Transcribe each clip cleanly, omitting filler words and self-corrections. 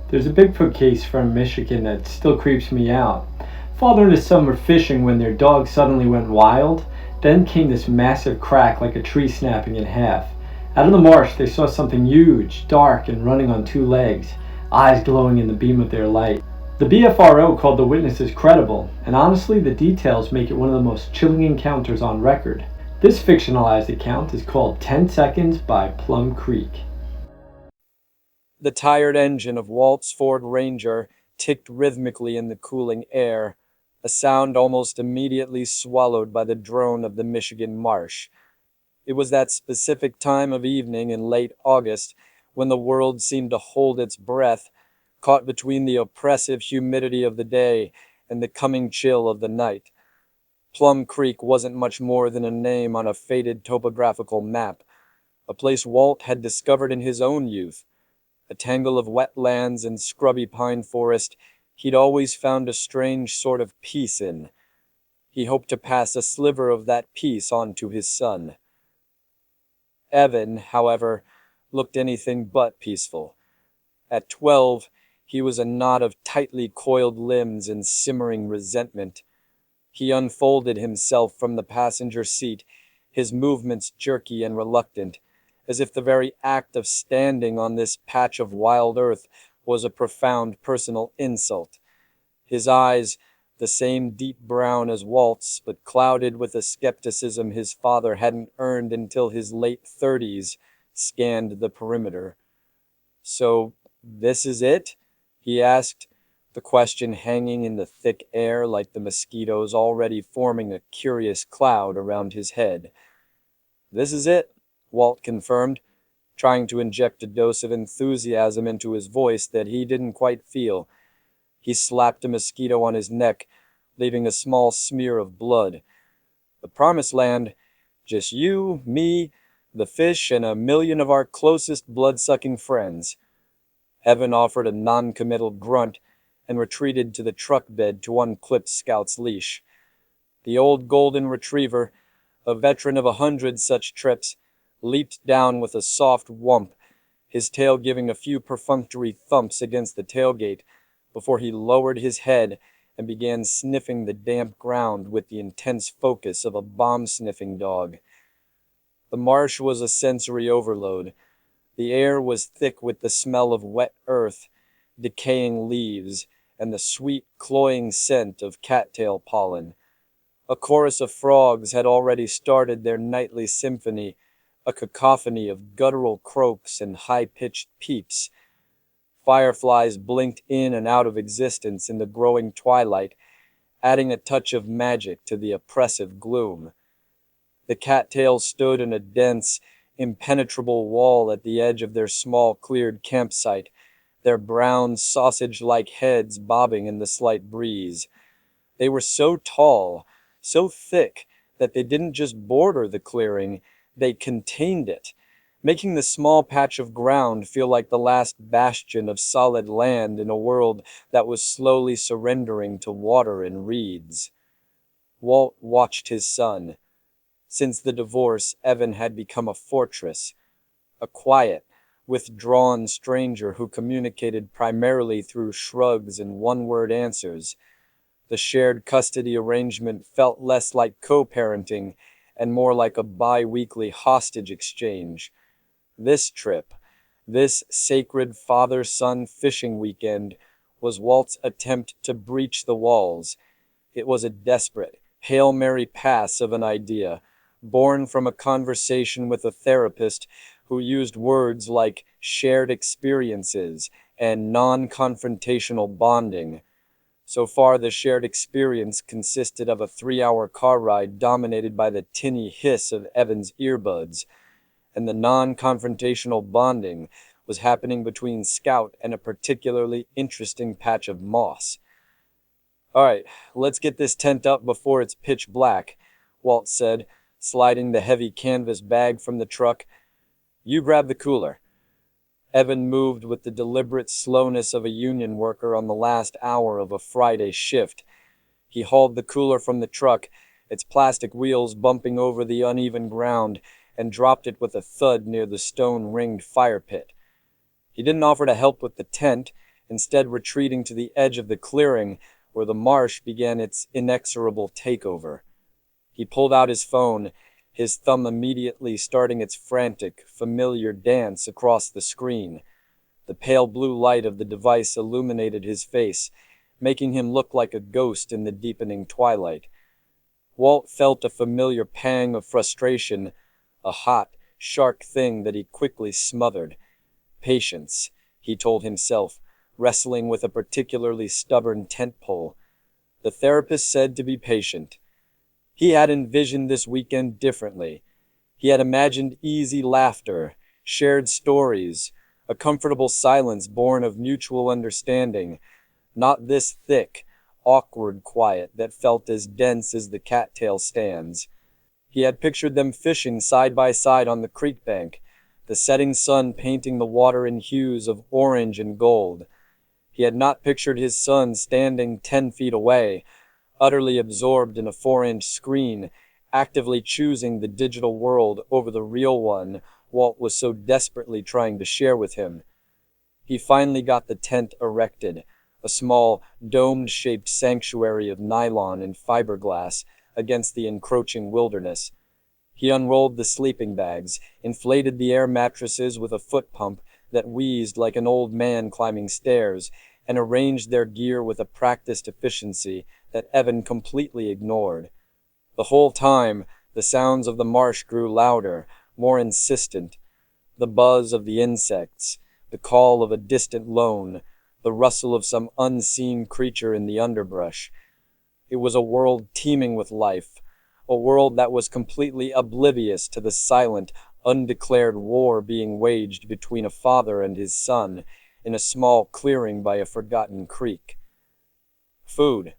There's a Bigfoot case from Michigan that still creeps me out. Father and his son were fishing when their dog suddenly went wild. Then came this massive crack like a tree snapping in half. Out of the marsh, they saw something huge, dark, and running on two legs, eyes glowing in the beam of their light. The BFRO called the witnesses credible, and honestly, the details make it one of the most chilling encounters on record. This fictionalized account is called 10 Seconds by Plum Creek. The tired engine of Walt's Ford Ranger ticked rhythmically in the cooling air, a sound almost immediately swallowed by the drone of the Michigan marsh. It was that specific time of evening in late August when the world seemed to hold its breath, caught between the oppressive humidity of the day and the coming chill of the night. Plum Creek wasn't much more than a name on a faded topographical map, a place Walt had discovered in his own youth. A tangle of wetlands and scrubby pine forest he'd always found a strange sort of peace in. He hoped to pass a sliver of that peace on to his son. Evan, however, looked anything but peaceful. At 12, he was a knot of tightly coiled limbs and simmering resentment. He unfolded himself from the passenger seat, his movements jerky and reluctant, as if the very act of standing on this patch of wild earth was a profound personal insult. His eyes, the same deep brown as Walt's, but clouded with a skepticism his father hadn't earned until his late 30s, scanned the perimeter. "So, this is it?" he asked, the question hanging in the thick air like the mosquitoes already forming a curious cloud around his head. "This is it," Walt confirmed, trying to inject a dose of enthusiasm into his voice that he didn't quite feel. He slapped a mosquito on his neck, leaving a small smear of blood. "The promised land. Just you, me, the fish, and a million of our closest blood-sucking friends." Evan offered a non-committal grunt and retreated to the truck bed to unclip Scout's leash. The old golden retriever, a veteran of 100 such trips, leaped down with a soft whump, his tail giving a few perfunctory thumps against the tailgate before he lowered his head and began sniffing the damp ground with the intense focus of a bomb-sniffing dog. The marsh was a sensory overload. The air was thick with the smell of wet earth, decaying leaves, and the sweet, cloying scent of cattail pollen. A chorus of frogs had already started their nightly symphony, a cacophony of guttural croaks and high-pitched peeps. Fireflies blinked in and out of existence in the growing twilight, adding a touch of magic to the oppressive gloom. The cattails stood in a dense, impenetrable wall at the edge of their small cleared campsite, their brown sausage-like heads bobbing in the slight breeze. They were so tall, so thick, that they didn't just border the clearing, they contained it, making the small patch of ground feel like the last bastion of solid land in a world that was slowly surrendering to water and reeds. Walt watched his son. Since the divorce, Evan had become a fortress, a quiet, withdrawn stranger who communicated primarily through shrugs and one-word answers. The shared custody arrangement felt less like co-parenting and more like a bi-weekly hostage exchange. This trip, this sacred father-son fishing weekend, was Walt's attempt to breach the walls. It was a desperate, Hail Mary pass of an idea, born from a conversation with a therapist who used words like shared experiences and non-confrontational bonding. So far, the shared experience consisted of a 3-hour car ride dominated by the tinny hiss of Evan's earbuds, and the non-confrontational bonding was happening between Scout and a particularly interesting patch of moss. "All right, let's get this tent up before it's pitch black," Walt said, sliding the heavy canvas bag from the truck. "You grab the cooler." Evan moved with the deliberate slowness of a union worker on the last hour of a Friday shift. He hauled the cooler from the truck, its plastic wheels bumping over the uneven ground, and dropped it with a thud near the stone-ringed fire pit. He didn't offer to help with the tent, instead retreating to the edge of the clearing where the marsh began its inexorable takeover. He pulled out his phone, his thumb immediately starting its frantic, familiar dance across the screen. The pale blue light of the device illuminated his face, making him look like a ghost in the deepening twilight. Walt felt a familiar pang of frustration, a hot, sharp thing that he quickly smothered. Patience, he told himself, wrestling with a particularly stubborn tent pole. The therapist said to be patient. He had envisioned this weekend differently. He had imagined easy laughter, shared stories, a comfortable silence born of mutual understanding, not this thick, awkward quiet that felt as dense as the cattail stands. He had pictured them fishing side by side on the creek bank, the setting sun painting the water in hues of orange and gold. He had not pictured his son standing 10 feet away, utterly absorbed in a 4-inch screen, actively choosing the digital world over the real one Walt was so desperately trying to share with him. He finally got the tent erected, a small, dome-shaped sanctuary of nylon and fiberglass against the encroaching wilderness. He unrolled the sleeping bags, inflated the air mattresses with a foot pump that wheezed like an old man climbing stairs, and arranged their gear with a practiced efficiency that Evan completely ignored. The whole time, the sounds of the marsh grew louder, more insistent. The buzz of the insects, the call of a distant loon, the rustle of some unseen creature in the underbrush. It was a world teeming with life, a world that was completely oblivious to the silent, undeclared war being waged between a father and his son in a small clearing by a forgotten creek. "Food,"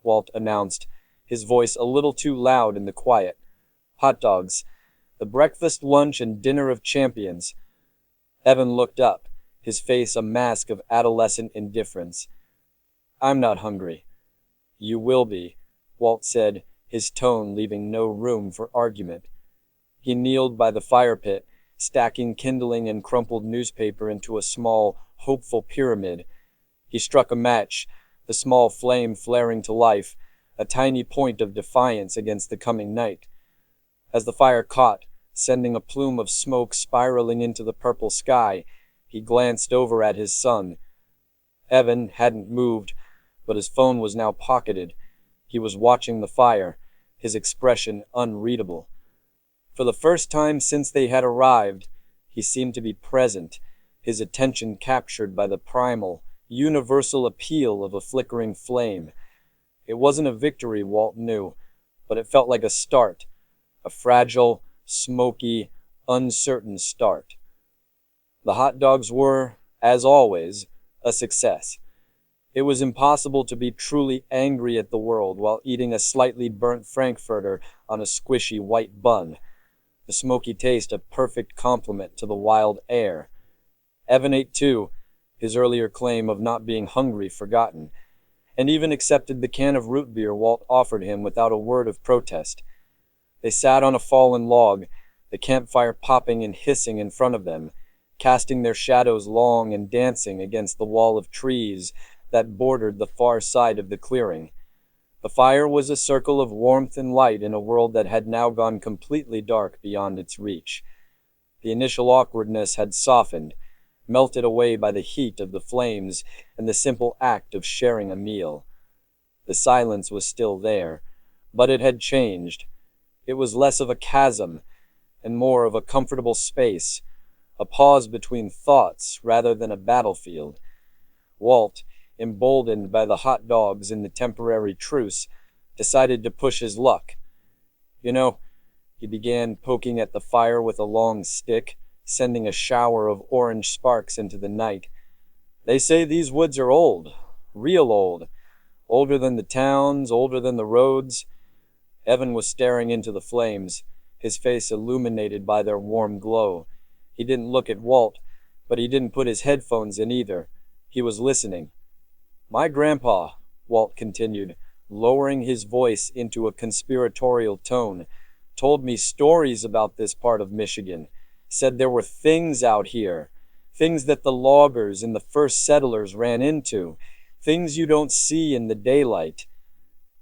Walt announced, his voice a little too loud in the quiet. "Hot dogs. The breakfast, lunch, and dinner of champions." Evan looked up, his face a mask of adolescent indifference. "I'm not hungry." "You will be," Walt said, his tone leaving no room for argument. He kneeled by the fire pit, stacking kindling and crumpled newspaper into a small, hopeful pyramid. He struck a match, the small flame flaring to life, a tiny point of defiance against the coming night. As the fire caught, sending a plume of smoke spiraling into the purple sky, he glanced over at his son. Evan hadn't moved, but his phone was now pocketed. He was watching the fire, his expression unreadable. For the first time since they had arrived, he seemed to be present, his attention captured by the primal, universal appeal of a flickering flame. It wasn't a victory, Walt knew, but it felt like a start, a fragile, smoky, uncertain start. The hot dogs were, as always, a success. It was impossible to be truly angry at the world while eating a slightly burnt frankfurter on a squishy white bun, the smoky taste a perfect complement to the wild air. Evan ate too, his earlier claim of not being hungry forgotten, and even accepted the can of root beer Walt offered him without a word of protest. They sat on a fallen log, the campfire popping and hissing in front of them, casting their shadows long and dancing against the wall of trees that bordered the far side of the clearing. The fire was a circle of warmth and light in a world that had now gone completely dark beyond its reach. The initial awkwardness had softened, melted away by the heat of the flames and the simple act of sharing a meal. The silence was still there, but it had changed. It was less of a chasm and more of a comfortable space, a pause between thoughts rather than a battlefield. Walt, emboldened by the hot dogs in the temporary truce, decided to push his luck. "You know," he began, poking at the fire with a long stick, sending a shower of orange sparks into the night. "They say these woods are old, real old, older than the towns, older than the roads." Evan was staring into the flames, his face illuminated by their warm glow. He didn't look at Walt, but he didn't put his headphones in either. He was listening. "My grandpa," Walt continued, lowering his voice into a conspiratorial tone, "told me stories about this part of Michigan, said there were things out here, things that the loggers and the first settlers ran into, things you don't see in the daylight.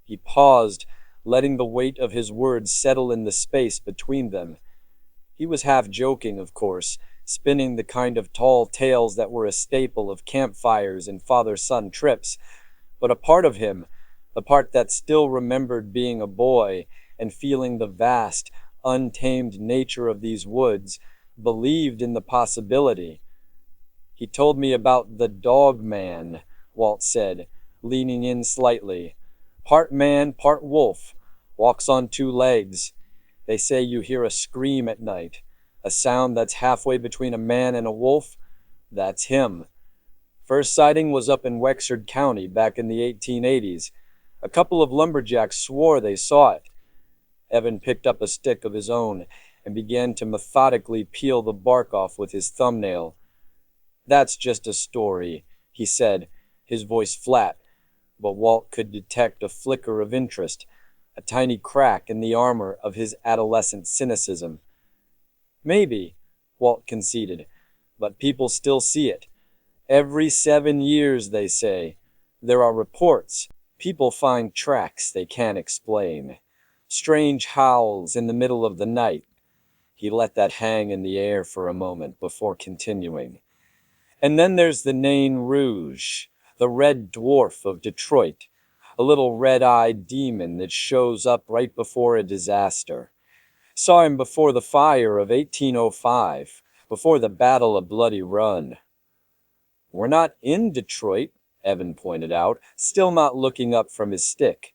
He paused, letting the weight of his words settle in the space between them. He was half joking, of course, spinning the kind of tall tales that were a staple of campfires and father-son trips, but a part of him, the part that still remembered being a boy and feeling the vast, untamed nature of these woods, believed in the possibility. "He told me about the dog man," Walt said, leaning in slightly. "Part man, part wolf, walks on two legs. They say you hear a scream at night, a sound that's halfway between a man and a wolf. That's him. First sighting was up in Wexford County back in the 1880s. A couple of lumberjacks swore they saw it." Evan picked up a stick of his own and began to methodically peel the bark off with his thumbnail. "That's just a story," he said, his voice flat, but Walt could detect a flicker of interest, a tiny crack in the armor of his adolescent cynicism. "Maybe," Walt conceded, "but people still see it. Every 7 years, they say. There are reports. People find tracks they can't explain. Strange howls in the middle of the night." He let that hang in the air for a moment before continuing. "And then there's the Nain Rouge, the red dwarf of Detroit, a little red-eyed demon that shows up right before a disaster. Saw him before the fire of 1805, before the Battle of Bloody Run." "We're not in Detroit," Evan pointed out, still not looking up from his stick.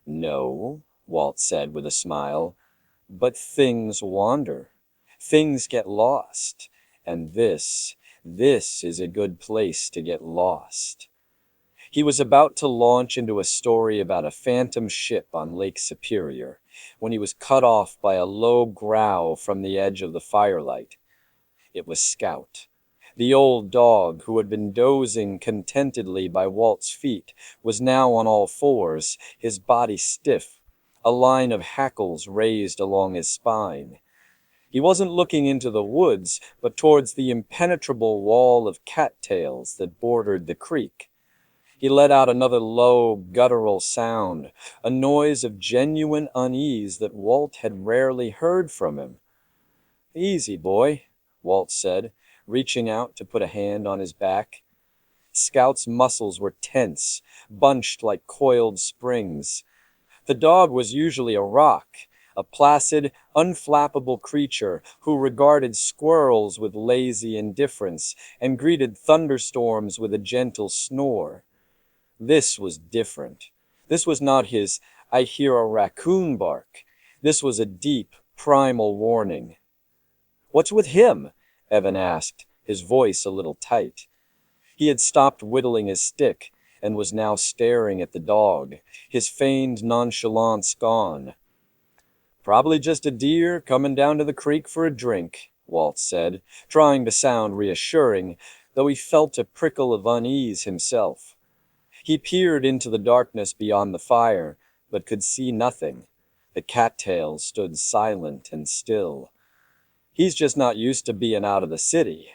"No," Walt said with a smile, "but things wander. Things get lost. And this is a good place to get lost." He was about to launch into a story about a phantom ship on Lake Superior when he was cut off by a low growl from the edge of the firelight. It was Scout. The old dog, who had been dozing contentedly by Walt's feet, was now on all fours, his body stiff, a line of hackles raised along his spine. He wasn't looking into the woods, but towards the impenetrable wall of cattails that bordered the creek. He let out another low, guttural sound, a noise of genuine unease that Walt had rarely heard from him. "Easy, boy," Walt said, reaching out to put a hand on his back. Scout's muscles were tense, bunched like coiled springs. The dog was usually a rock, a placid, unflappable creature who regarded squirrels with lazy indifference and greeted thunderstorms with a gentle snore. This was different. This was not his "I hear a raccoon bark." This was a deep, primal warning. "What's with him?" Evan asked, his voice a little tight. He had stopped whittling his stick and was now staring at the dog, his feigned nonchalance gone. "Probably just a deer coming down to the creek for a drink," Walt said, trying to sound reassuring, though he felt a prickle of unease himself. He peered into the darkness beyond the fire, but could see nothing. The cattails stood silent and still. "He's just not used to being out of the city."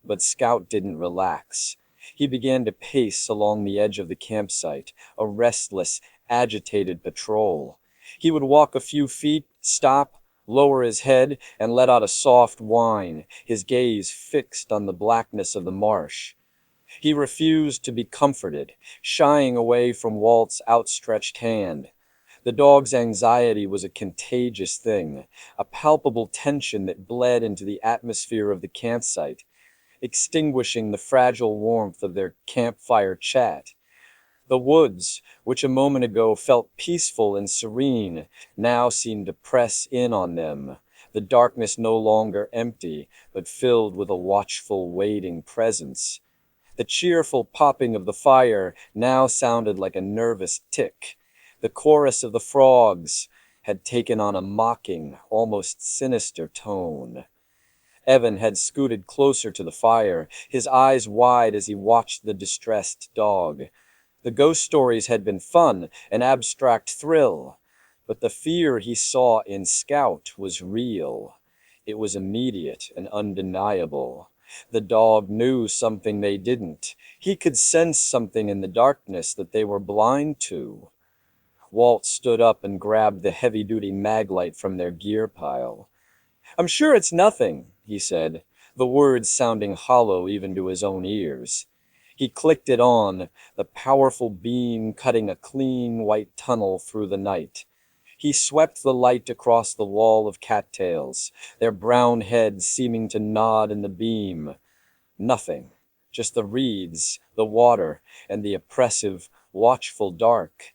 But Scout didn't relax. He began to pace along the edge of the campsite, a restless, agitated patrol. He would walk a few feet, stop, lower his head, and let out a soft whine, his gaze fixed on the blackness of the marsh. He refused to be comforted, shying away from Walt's outstretched hand. The dog's anxiety was a contagious thing, a palpable tension that bled into the atmosphere of the campsite, extinguishing the fragile warmth of their campfire chat. The woods, which a moment ago felt peaceful and serene, now seemed to press in on them, the darkness no longer empty, but filled with a watchful, waiting presence. The cheerful popping of the fire now sounded like a nervous tick. The chorus of the frogs had taken on a mocking, almost sinister tone. Evan had scooted closer to the fire, his eyes wide as he watched the distressed dog. The ghost stories had been fun, an abstract thrill, but the fear he saw in Scout was real. It was immediate and undeniable. The dog knew something they didn't. He could sense something in the darkness that they were blind to. Walt stood up and grabbed the heavy-duty maglite from their gear pile. "I'm sure it's nothing," he said, the words sounding hollow even to his own ears. He clicked it on, the powerful beam cutting a clean white tunnel through the night. He swept the light across the wall of cattails, their brown heads seeming to nod in the beam. Nothing, just the reeds, the water, and the oppressive, watchful dark.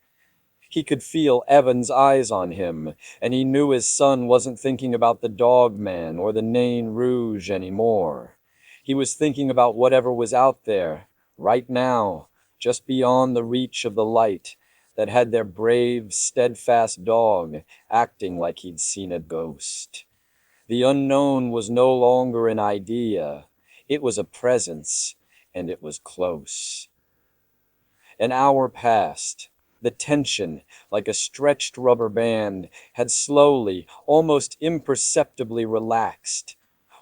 He could feel Evan's eyes on him, and he knew his son wasn't thinking about the dog man or the Nain Rouge anymore. He was thinking about whatever was out there, right now, just beyond the reach of the light, that had their brave, steadfast dog acting like he'd seen a ghost. The unknown was no longer an idea. It was a presence, and it was close. An hour passed. The tension, like a stretched rubber band, had slowly, almost imperceptibly relaxed.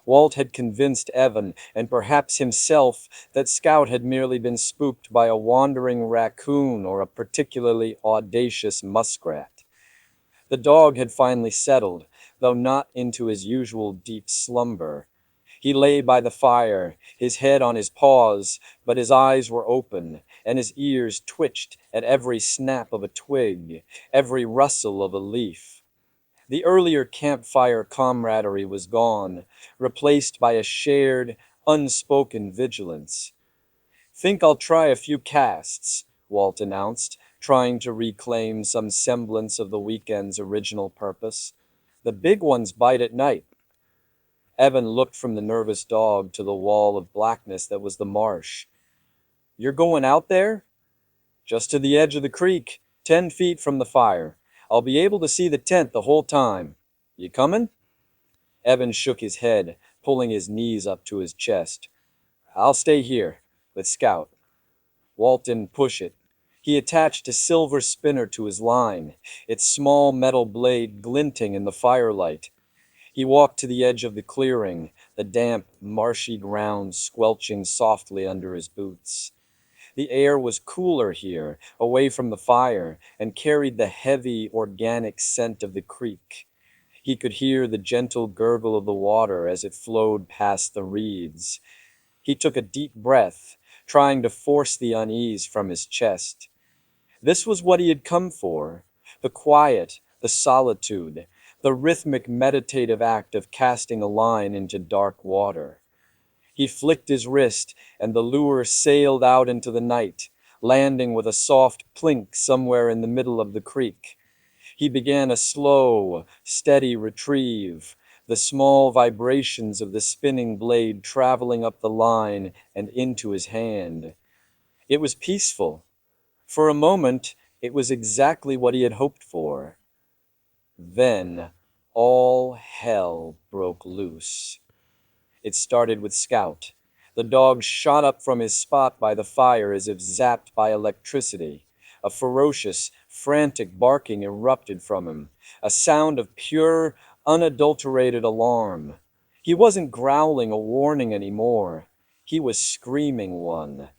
Walt had convinced Evan, and perhaps himself, that Scout had merely been spooked by a wandering raccoon or a particularly audacious muskrat. The dog had finally settled, though not into his usual deep slumber. He lay by the fire, his head on his paws, but his eyes were open, and his ears twitched at every snap of a twig, every rustle of a leaf. The earlier campfire camaraderie was gone, replaced by a shared, unspoken vigilance. "Think I'll try a few casts," Walt announced, trying to reclaim some semblance of the weekend's original purpose. "The big ones bite at night." Evan looked from the nervous dog to the wall of blackness that was the marsh. "You're going out there?" "Just to the edge of the creek, 10 feet from the fire. I'll be able to see the tent the whole time. You coming?" Evan shook his head, pulling his knees up to his chest. "I'll stay here, with Scout." Walt didn't push it. He attached a silver spinner to his line, its small metal blade glinting in the firelight. He walked to the edge of the clearing, the damp, marshy ground squelching softly under his boots. The air was cooler here, away from the fire, and carried the heavy, organic scent of the creek. He could hear the gentle gurgle of the water as it flowed past the reeds. He took a deep breath, trying to force the unease from his chest. This was what he had come for: the quiet, the solitude, the rhythmic meditative act of casting a line into dark water. He flicked his wrist, and the lure sailed out into the night, landing with a soft plink somewhere in the middle of the creek. He began a slow, steady retrieve, the small vibrations of the spinning blade traveling up the line and into his hand. It was peaceful. For a moment, it was exactly what he had hoped for. Then, all hell broke loose. It started with Scout. The dog shot up from his spot by the fire as if zapped by electricity. A ferocious, frantic barking erupted from him, a sound of pure, unadulterated alarm. He wasn't growling a warning anymore. He was screaming one.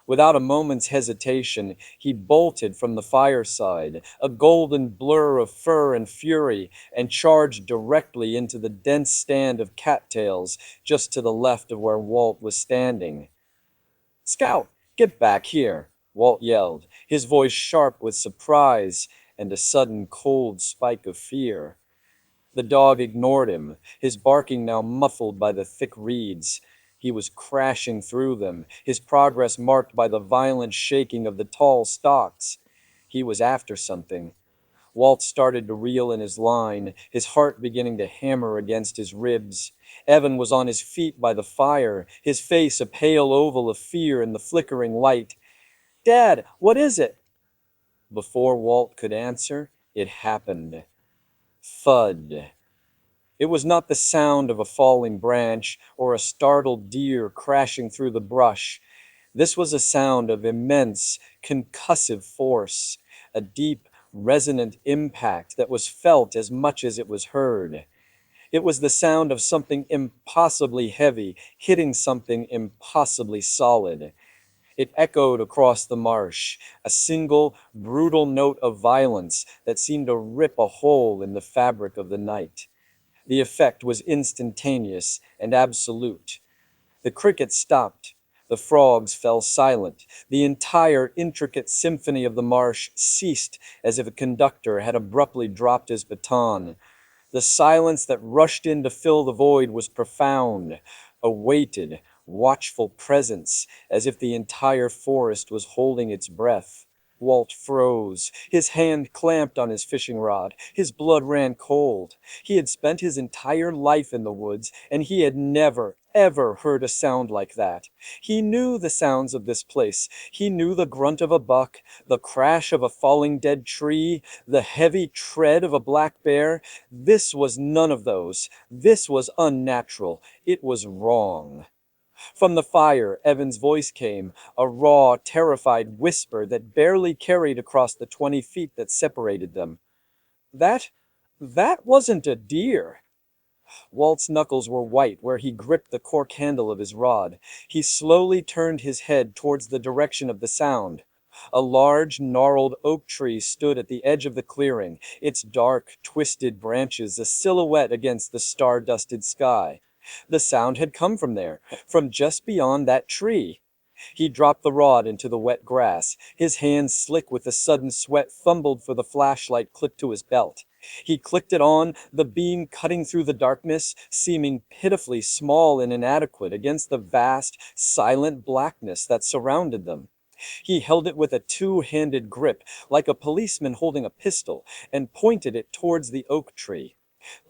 Without a moment's hesitation, he bolted from the fireside, a golden blur of fur and fury, and charged directly into the dense stand of cattails just to the left of where Walt was standing. "Scout, get back here!" Walt yelled, his voice sharp with surprise and a sudden cold spike of fear. The dog ignored him, his barking now muffled by the thick reeds. He was crashing through them, his progress marked by the violent shaking of the tall stalks. He was after something. Walt started to reel in his line, his heart beginning to hammer against his ribs. Evan was on his feet by the fire, his face a pale oval of fear in the flickering light. "Dad, what is it?" Before Walt could answer, it happened. Thud. It was not the sound of a falling branch or a startled deer crashing through the brush. This was a sound of immense, concussive force, a deep, resonant impact that was felt as much as it was heard. It was the sound of something impossibly heavy hitting something impossibly solid. It echoed across the marsh, a single, brutal note of violence that seemed to rip a hole in the fabric of the night. The effect was instantaneous and absolute. The crickets stopped. The frogs fell silent. The entire intricate symphony of the marsh ceased as if a conductor had abruptly dropped his baton. The silence that rushed in to fill the void was profound, a weighted, watchful presence, as if the entire forest was holding its breath. Walt froze. His hand clamped on his fishing rod. His blood ran cold. He had spent his entire life in the woods, and he had never, ever heard a sound like that. He knew the sounds of this place. He knew the grunt of a buck, the crash of a falling dead tree, the heavy tread of a black bear. This was none of those. This was unnatural. It was wrong. From the fire, Evan's voice came, a raw, terrified whisper that barely carried across the 20 feet that separated them. That wasn't a deer. Walt's knuckles were white where he gripped the cork handle of his rod. He slowly turned his head towards the direction of the sound. A large, gnarled oak tree stood at the edge of the clearing, its dark, twisted branches a silhouette against the star-dusted sky. The sound had come from there, from just beyond that tree. He dropped the rod into the wet grass. His hands slick with the sudden sweat fumbled for the flashlight clipped to his belt. He clicked it on, the beam cutting through the darkness, seeming pitifully small and inadequate against the vast, silent blackness that surrounded them. He held it with a two-handed grip, like a policeman holding a pistol, and pointed it towards the oak tree.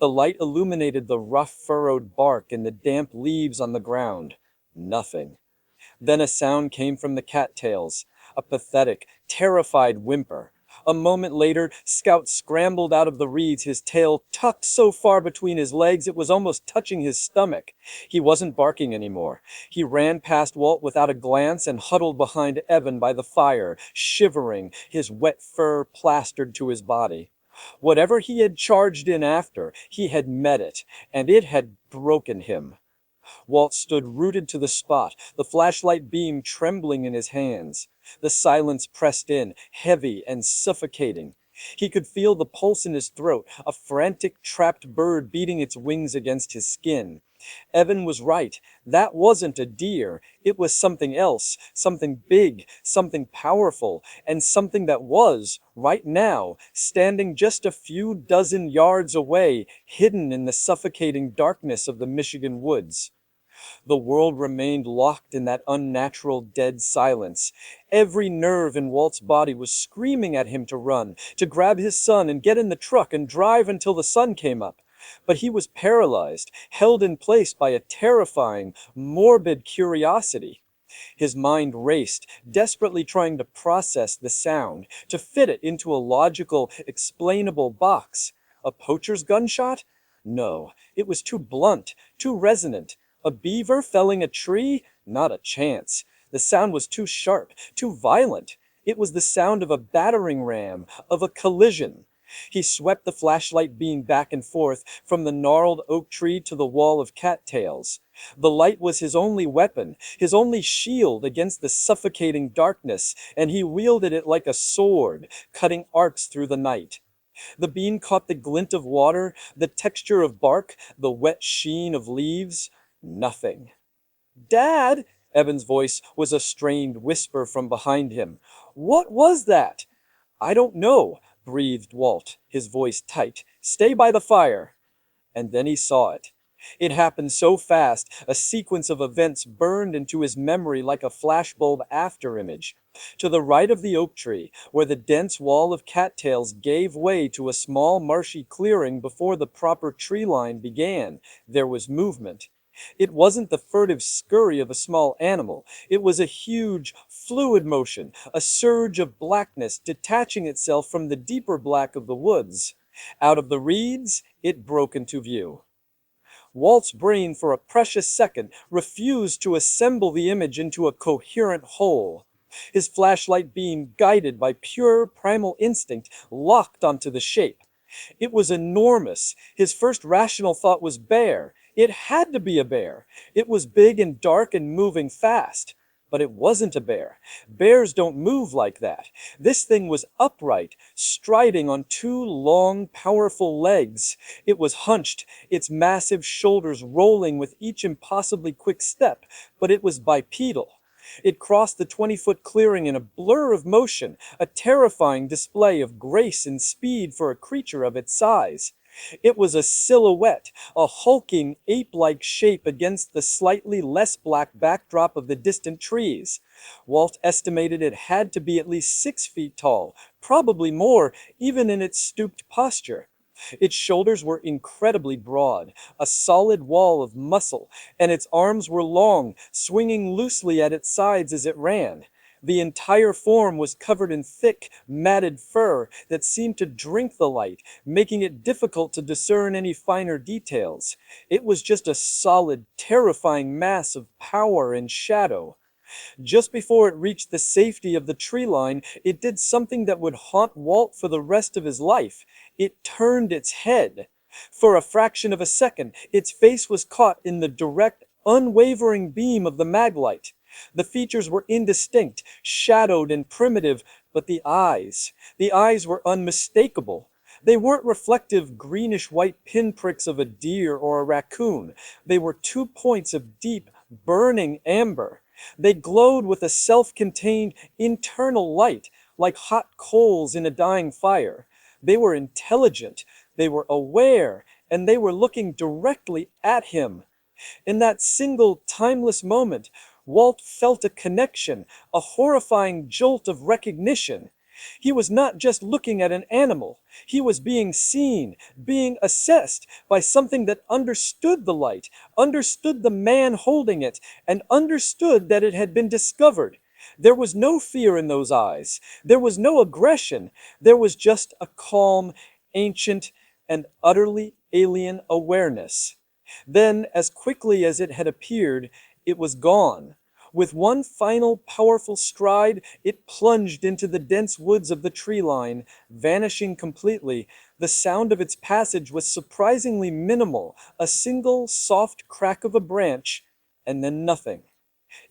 The light illuminated the rough, furrowed bark and the damp leaves on the ground. Nothing. Then a sound came from the cattails, a pathetic, terrified whimper. A moment later, Scout scrambled out of the reeds, his tail tucked so far between his legs it was almost touching his stomach. He wasn't barking anymore. He ran past Walt without a glance and huddled behind Evan by the fire, shivering, his wet fur plastered to his body. Whatever he had charged in after, he had met it, and it had broken him. Walt stood rooted to the spot, the flashlight beam trembling in his hands. The silence pressed in, heavy and suffocating. He could feel the pulse in his throat, a frantic, trapped bird beating its wings against his skin. Evan was right. That wasn't a deer. It was something else, something big, something powerful, and something that was, right now, standing just a few dozen yards away, hidden in the suffocating darkness of the Michigan woods. The world remained locked in that unnatural, dead silence. Every nerve in Walt's body was screaming at him to run, to grab his son and get in the truck and drive until the sun came up. But he was paralyzed, held in place by a terrifying, morbid curiosity. His mind raced, desperately trying to process the sound, to fit it into a logical, explainable box. A poacher's gunshot? No, it was too blunt, too resonant. A beaver felling a tree? Not a chance. The sound was too sharp, too violent. It was the sound of a battering ram, of a collision. He swept the flashlight beam back and forth from the gnarled oak tree to the wall of cattails. The light was his only weapon, his only shield against the suffocating darkness, and he wielded it like a sword, cutting arcs through the night. The beam caught the glint of water, the texture of bark, the wet sheen of leaves. Nothing. "Dad!" Evan's voice was a strained whisper from behind him. "What was that?" "I don't know," breathed Walt, his voice tight. "Stay by the fire." And then he saw it. It happened so fast, a sequence of events burned into his memory like a flashbulb afterimage. To the right of the oak tree, where the dense wall of cattails gave way to a small marshy clearing before the proper tree line began, there was movement. It wasn't the furtive scurry of a small animal. It was a huge, fluid motion, a surge of blackness detaching itself from the deeper black of the woods. Out of the reeds, it broke into view. Walt's brain, for a precious second, refused to assemble the image into a coherent whole. His flashlight beam, guided by pure primal instinct, locked onto the shape. It was enormous. His first rational thought was bear. It had to be a bear. It was big and dark and moving fast. But it wasn't a bear. Bears don't move like that. This thing was upright, striding on two long, powerful legs. It was hunched, its massive shoulders rolling with each impossibly quick step, but it was bipedal. It crossed the 20-foot clearing in a blur of motion, a terrifying display of grace and speed for a creature of its size. It was a silhouette, a hulking, ape-like shape against the slightly less black backdrop of the distant trees. Walt estimated it had to be at least 6 feet tall, probably more, even in its stooped posture. Its shoulders were incredibly broad, a solid wall of muscle, and its arms were long, swinging loosely at its sides as it ran. The entire form was covered in thick, matted fur that seemed to drink the light, making it difficult to discern any finer details. It was just a solid, terrifying mass of power and shadow. Just before it reached the safety of the tree line, it did something that would haunt Walt for the rest of his life. It turned its head. For a fraction of a second, its face was caught in the direct, unwavering beam of the maglite. The features were indistinct, shadowed and primitive, but the eyes were unmistakable. They weren't reflective greenish-white pinpricks of a deer or a raccoon. They were 2 points of deep, burning amber. They glowed with a self-contained, internal light, like hot coals in a dying fire. They were intelligent, they were aware, and they were looking directly at him. In that single, timeless moment, Walt felt a connection, a horrifying jolt of recognition. He was not just looking at an animal. He was being seen, being assessed by something that understood the light, understood the man holding it, and understood that it had been discovered. There was no fear in those eyes. There was no aggression. There was just a calm, ancient, and utterly alien awareness. Then, as quickly as it had appeared, it was gone. With one final powerful stride, it plunged into the dense woods of the tree line, vanishing completely. The sound of its passage was surprisingly minimal, a single soft crack of a branch, and then nothing.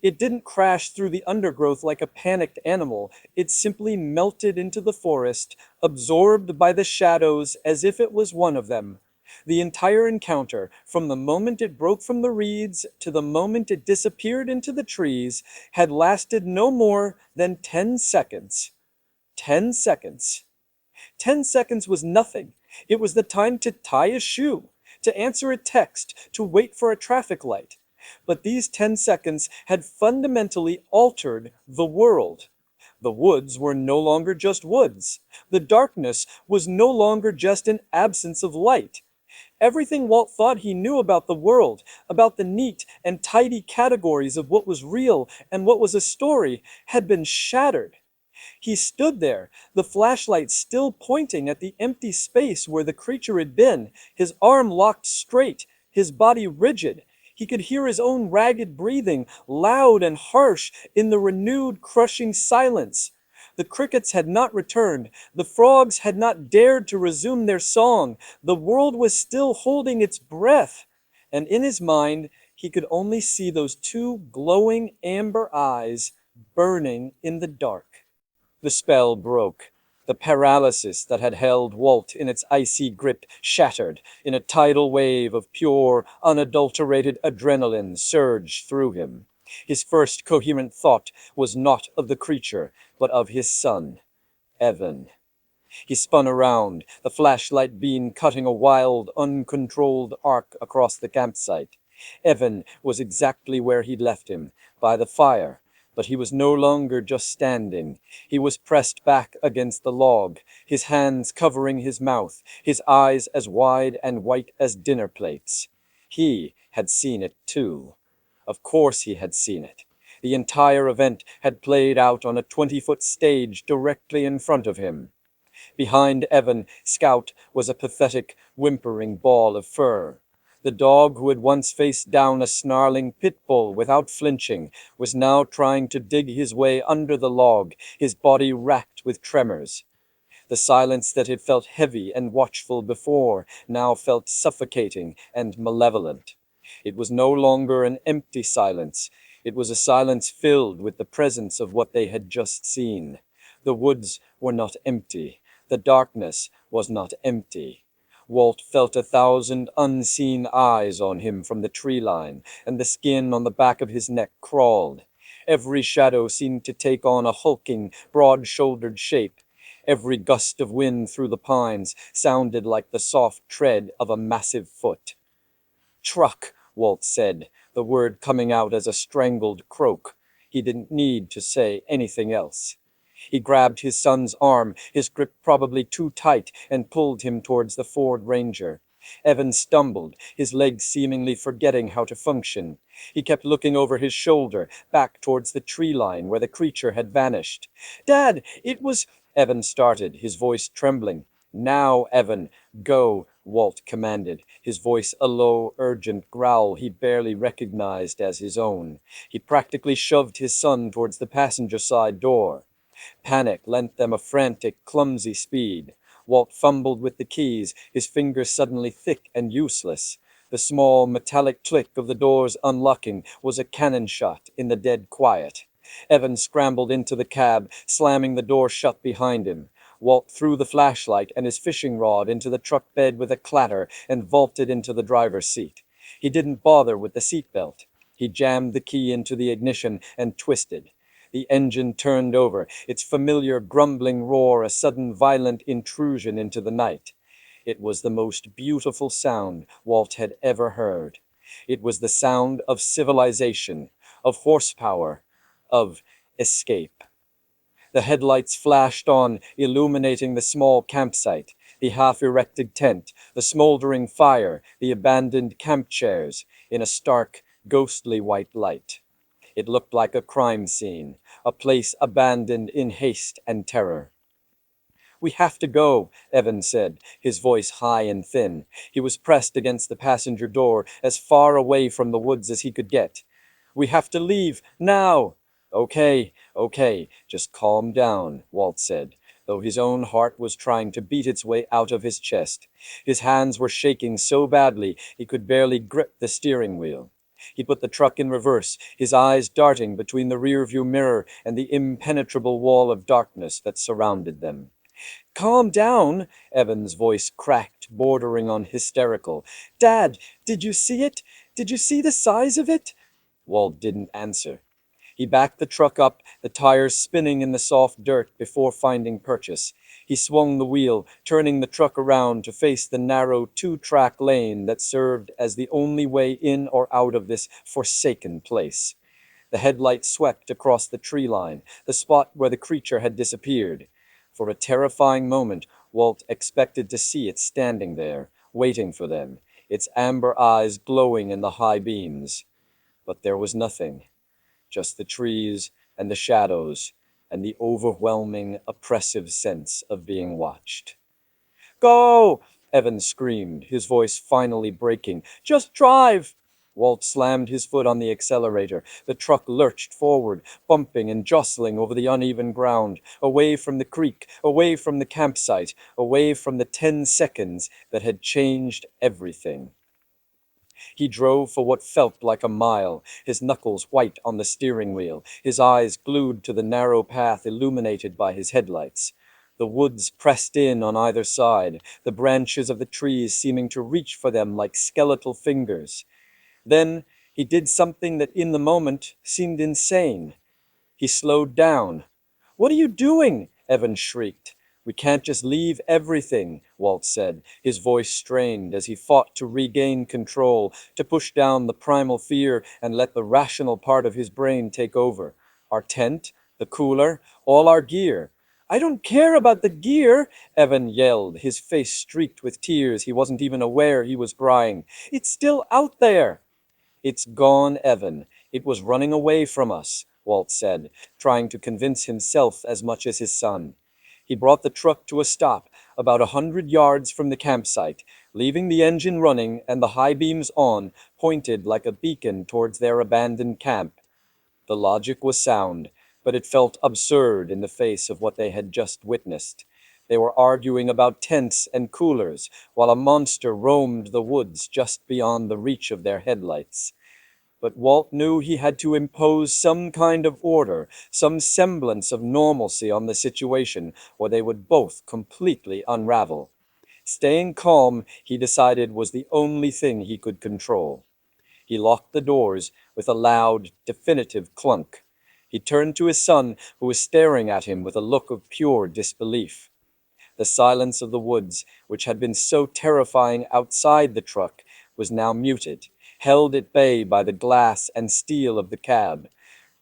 It didn't crash through the undergrowth like a panicked animal. It simply melted into the forest, absorbed by the shadows as if it was one of them. The entire encounter, from the moment it broke from the reeds to the moment it disappeared into the trees, had lasted no more than 10 seconds. 10 seconds. 10 seconds was nothing. It was the time to tie a shoe, to answer a text, to wait for a traffic light. But these 10 seconds had fundamentally altered the world. The woods were no longer just woods. The darkness was no longer just an absence of light. Everything Walt thought he knew about the world, about the neat and tidy categories of what was real and what was a story, had been shattered. He stood there, the flashlight still pointing at the empty space where the creature had been, his arm locked straight, his body rigid. He could hear his own ragged breathing, loud and harsh, in the renewed, crushing silence. The crickets had not returned. The frogs had not dared to resume their song. The world was still holding its breath. And in his mind, he could only see those two glowing amber eyes burning in the dark. The spell broke. The paralysis that had held Walt in its icy grip shattered. In a tidal wave of pure, unadulterated adrenaline surged through him. His first coherent thought was not of the creature, but of his son, Evan. He spun around, the flashlight beam cutting a wild, uncontrolled arc across the campsite. Evan was exactly where he'd left him, by the fire, but he was no longer just standing. He was pressed back against the log, his hands covering his mouth, his eyes as wide and white as dinner plates. He had seen it too. Of course he had seen it. The entire event had played out on a 20-foot stage directly in front of him. Behind Evan, Scout was a pathetic, whimpering ball of fur. The dog who had once faced down a snarling pit bull without flinching was now trying to dig his way under the log, his body racked with tremors. The silence that had felt heavy and watchful before now felt suffocating and malevolent. It was no longer an empty silence. It was a silence filled with the presence of what they had just seen. The woods were not empty. The darkness was not empty. Walt felt 1,000 unseen eyes on him from the tree line, and the skin on the back of his neck crawled. Every shadow seemed to take on a hulking, broad-shouldered shape. Every gust of wind through the pines sounded like the soft tread of a massive foot. "Truck," Walt said, the word coming out as a strangled croak. He didn't need to say anything else. He grabbed his son's arm, his grip probably too tight, and pulled him towards the Ford Ranger. Evan stumbled, his legs seemingly forgetting how to function. He kept looking over his shoulder, back towards the tree line where the creature had vanished. "Dad, it was—" Evan started, his voice trembling. "Now, Evan, go," Walt commanded, his voice a low, urgent growl he barely recognized as his own. He practically shoved his son towards the passenger side door. Panic lent them a frantic, clumsy speed. Walt fumbled with the keys, his fingers suddenly thick and useless. The small, metallic click of the doors unlocking was a cannon shot in the dead quiet. Evan scrambled into the cab, slamming the door shut behind him. Walt threw the flashlight and his fishing rod into the truck bed with a clatter and vaulted into the driver's seat. He didn't bother with the seatbelt. He jammed the key into the ignition and twisted. The engine turned over, its familiar grumbling roar a sudden violent intrusion into the night. It was the most beautiful sound Walt had ever heard. It was the sound of civilization, of horsepower, of escape. The headlights flashed on, illuminating the small campsite, the half-erected tent, the smoldering fire, the abandoned camp chairs, in a stark, ghostly white light. It looked like a crime scene, a place abandoned in haste and terror. "We have to go," Evan said, his voice high and thin. He was pressed against the passenger door, as far away from the woods as he could get. "We have to leave, now!" Okay, just calm down," Walt said, though his own heart was trying to beat its way out of his chest. His hands were shaking so badly he could barely grip the steering wheel. He put the truck in reverse, his eyes darting between the rearview mirror and the impenetrable wall of darkness that surrounded them. "Calm down," Evan's voice cracked, bordering on hysterical. "Dad, did you see it? Did you see the size of it?" Walt didn't answer. He backed the truck up, the tires spinning in the soft dirt before finding purchase. He swung the wheel, turning the truck around to face the narrow two-track lane that served as the only way in or out of this forsaken place. The headlight swept across the tree line, the spot where the creature had disappeared. For a terrifying moment, Walt expected to see it standing there, waiting for them, its amber eyes glowing in the high beams. But there was nothing. Just the trees and the shadows and the overwhelming, oppressive sense of being watched. "Go!" Evan screamed, his voice finally breaking. "Just drive!" Walt slammed his foot on the accelerator. The truck lurched forward, bumping and jostling over the uneven ground, away from the creek, away from the campsite, away from the 10 seconds that had changed everything. He drove for what felt like a mile, his knuckles white on the steering wheel, his eyes glued to the narrow path illuminated by his headlights. The woods pressed in on either side, the branches of the trees seeming to reach for them like skeletal fingers. Then he did something that in the moment seemed insane. He slowed down. "What are you doing?" Evan shrieked. "We can't just leave everything," Walt said, his voice strained as he fought to regain control, to push down the primal fear and let the rational part of his brain take over. "Our tent, the cooler, all our gear." "I don't care about the gear," Evan yelled, his face streaked with tears he wasn't even aware he was crying. "It's still out there." "It's gone, Evan. It was running away from us," Walt said, trying to convince himself as much as his son. He brought the truck to a stop, about 100 yards from the campsite, leaving the engine running and the high beams on, pointed like a beacon towards their abandoned camp. The logic was sound, but it felt absurd in the face of what they had just witnessed. They were arguing about tents and coolers, while a monster roamed the woods just beyond the reach of their headlights. But Walt knew he had to impose some kind of order, some semblance of normalcy on the situation, or they would both completely unravel. Staying calm, he decided, was the only thing he could control. He locked the doors with a loud, definitive clunk. He turned to his son, who was staring at him with a look of pure disbelief. The silence of the woods, which had been so terrifying outside the truck, was now muted, held at bay by the glass and steel of the cab.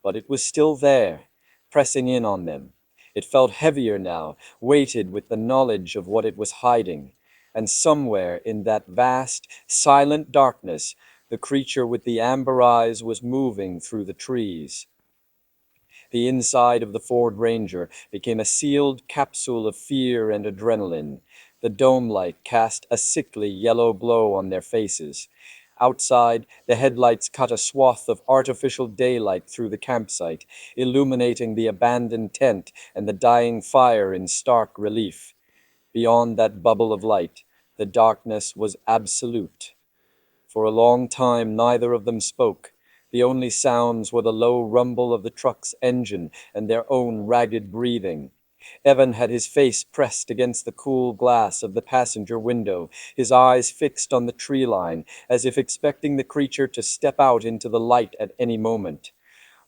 But it was still there, pressing in on them. It felt heavier now, weighted with the knowledge of what it was hiding. And somewhere in that vast, silent darkness, the creature with the amber eyes was moving through the trees. The inside of the Ford Ranger became a sealed capsule of fear and adrenaline. The dome light cast a sickly yellow glow on their faces. Outside, the headlights cut a swath of artificial daylight through the campsite, illuminating the abandoned tent and the dying fire in stark relief. Beyond that bubble of light, the darkness was absolute. For a long time, neither of them spoke. The only sounds were the low rumble of the truck's engine and their own ragged breathing. Evan had his face pressed against the cool glass of the passenger window, his eyes fixed on the tree line, as if expecting the creature to step out into the light at any moment.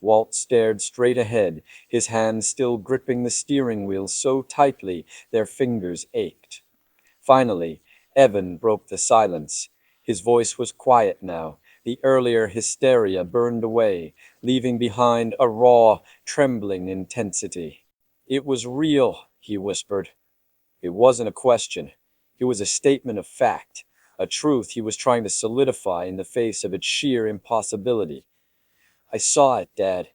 Walt stared straight ahead, his hands still gripping the steering wheel so tightly their fingers ached. Finally, Evan broke the silence. His voice was quiet now. The earlier hysteria burned away, leaving behind a raw, trembling intensity. "It was real," he whispered. It wasn't a question. It was a statement of fact, a truth he was trying to solidify in the face of its sheer impossibility. "I saw it, Dad.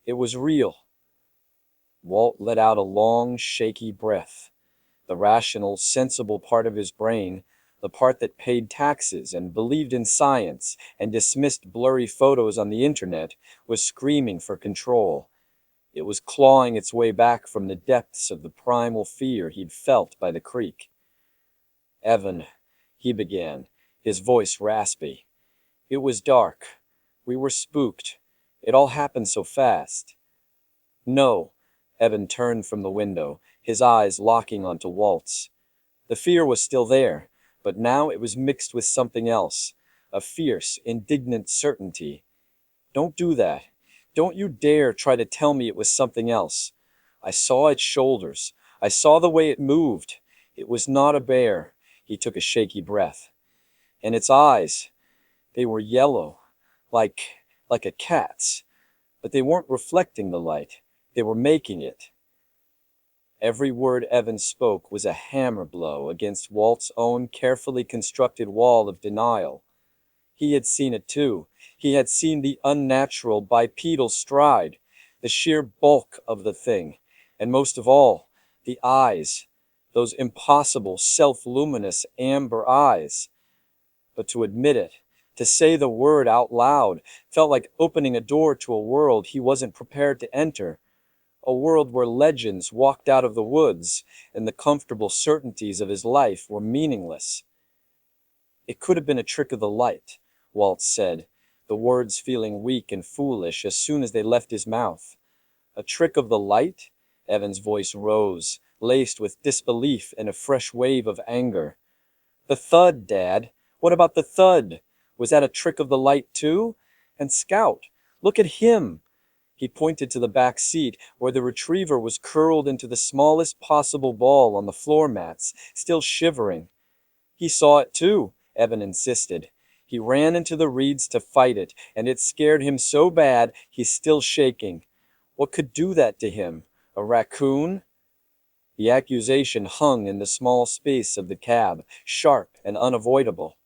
It was real." Walt let out a long, shaky breath. The rational, sensible part of his brain, the part that paid taxes and believed in science and dismissed blurry photos on the internet, was screaming for control. It was clawing its way back from the depths of the primal fear he'd felt by the creek. "Evan," he began, his voice raspy. "It was dark. We were spooked. It all happened so fast." "No." Evan turned from the window, his eyes locking onto Walt's. The fear was still there, but now it was mixed with something else, a fierce, indignant certainty. "Don't do that. Don't you dare try to tell me it was something else. I saw its shoulders. I saw the way it moved. It was not a bear." He took a shaky breath. "And its eyes, they were yellow, like a cat's. But they weren't reflecting the light. They were making it." Every word Evan spoke was a hammer blow against Walt's own carefully constructed wall of denial. He had seen it too. He had seen the unnatural bipedal stride, the sheer bulk of the thing, and most of all, the eyes, those impossible, self-luminous amber eyes. But to admit it, to say the word out loud, felt like opening a door to a world he wasn't prepared to enter. A world where legends walked out of the woods and the comfortable certainties of his life were meaningless. "It could have been a trick of the light," Walt said, the words feeling weak and foolish as soon as they left his mouth. "A trick of the light?" Evan's voice rose, laced with disbelief and a fresh wave of anger. "The thud, Dad. What about the thud? Was that a trick of the light too? And Scout, look at him." He pointed to the back seat, where the retriever was curled into the smallest possible ball on the floor mats, still shivering. "He saw it too," Evan insisted. "He ran into the reeds to fight it, and it scared him so bad he's still shaking. What could do that to him? A raccoon?" The accusation hung in the small space of the cab, sharp and unavoidable.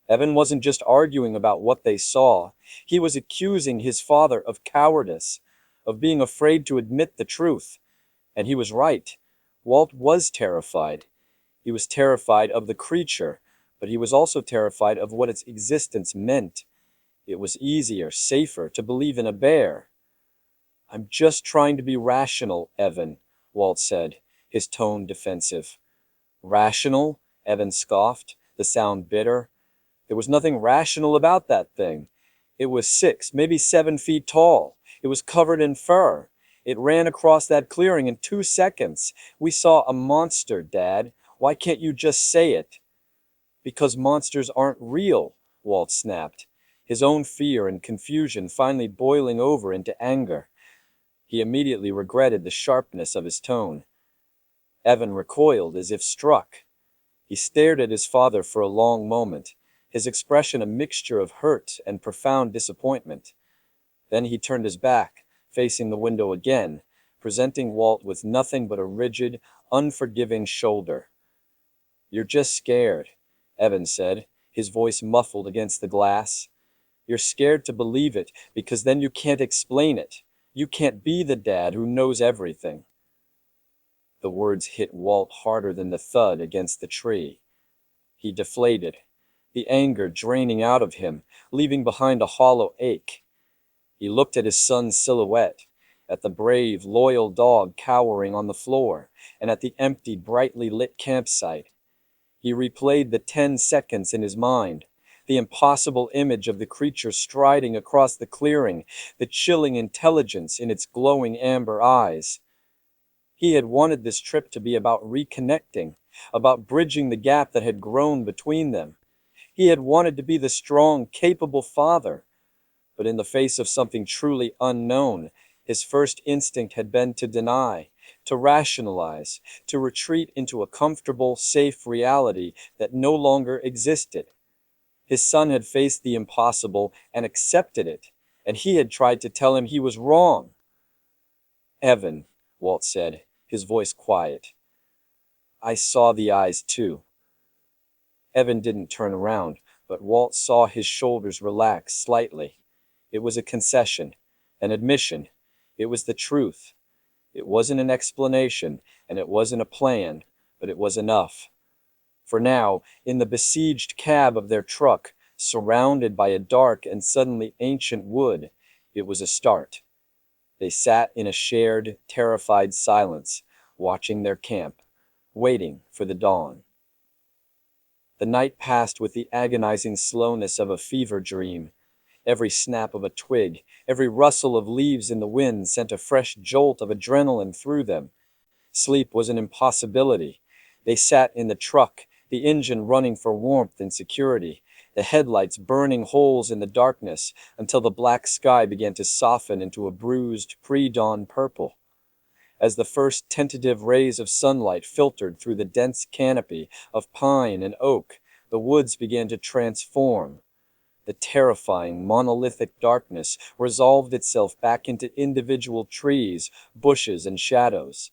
Evan wasn't just arguing about what they saw. He was accusing his father of cowardice, of being afraid to admit the truth. And he was right. Walt was terrified. He was terrified of the creature, but he was also terrified of what its existence meant. It was easier, safer to believe in a bear. "I'm just trying to be rational, Evan," Walt said, his tone defensive. Rational? Evan scoffed, the sound bitter. There was nothing rational about that thing. It was 6, maybe 7 feet tall. It was covered in fur. It ran across that clearing in 2 seconds. We saw a monster, Dad. Why can't you just say it? Because monsters aren't real, Walt snapped, his own fear and confusion finally boiling over into anger. He immediately regretted the sharpness of his tone. Evan recoiled as if struck. He stared at his father for a long moment, his expression a mixture of hurt and profound disappointment. Then he turned his back, facing the window again, presenting Walt with nothing but a rigid, unforgiving shoulder. "You're just scared," Evan said, his voice muffled against the glass. "You're scared to believe it, because then you can't explain it. You can't be the dad who knows everything." The words hit Walt harder than the thud against the tree. He deflated, the anger draining out of him, leaving behind a hollow ache. He looked at his son's silhouette, at the brave, loyal dog cowering on the floor, and at the empty, brightly lit campsite. He replayed the 10 seconds in his mind, the impossible image of the creature striding across the clearing, the chilling intelligence in its glowing amber eyes. He had wanted this trip to be about reconnecting, about bridging the gap that had grown between them. He had wanted to be the strong, capable father. But in the face of something truly unknown, his first instinct had been to deny, to rationalize, to retreat into a comfortable, safe reality that no longer existed. His son had faced the impossible and accepted it, and he had tried to tell him he was wrong. "Evan," Walt said, his voice quiet. "I saw the eyes too." Evan didn't turn around, but Walt saw his shoulders relax slightly. It was a concession, an admission. It was the truth. It wasn't an explanation, and it wasn't a plan, but it was enough. For now, in the besieged cab of their truck, surrounded by a dark and suddenly ancient wood, it was a start. They sat in a shared, terrified silence, watching their camp, waiting for the dawn. The night passed with the agonizing slowness of a fever dream. Every snap of a twig, every rustle of leaves in the wind sent a fresh jolt of adrenaline through them. Sleep was an impossibility. They sat in the truck, the engine running for warmth and security, the headlights burning holes in the darkness until the black sky began to soften into a bruised pre-dawn purple. As the first tentative rays of sunlight filtered through the dense canopy of pine and oak, the woods began to transform. The terrifying, monolithic darkness resolved itself back into individual trees, bushes, and shadows.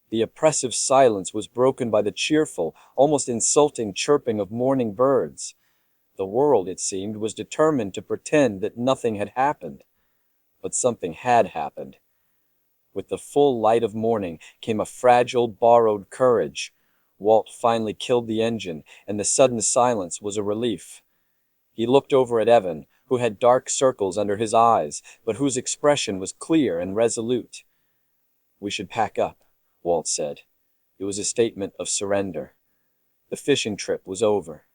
The oppressive silence was broken by the cheerful, almost insulting chirping of morning birds. The world, it seemed, was determined to pretend that nothing had happened. But something had happened. With the full light of morning came a fragile, borrowed courage. Walt finally killed the engine, and the sudden silence was a relief. He looked over at Evan, who had dark circles under his eyes, but whose expression was clear and resolute. "We should pack up," Walt said. It was a statement of surrender. The fishing trip was over.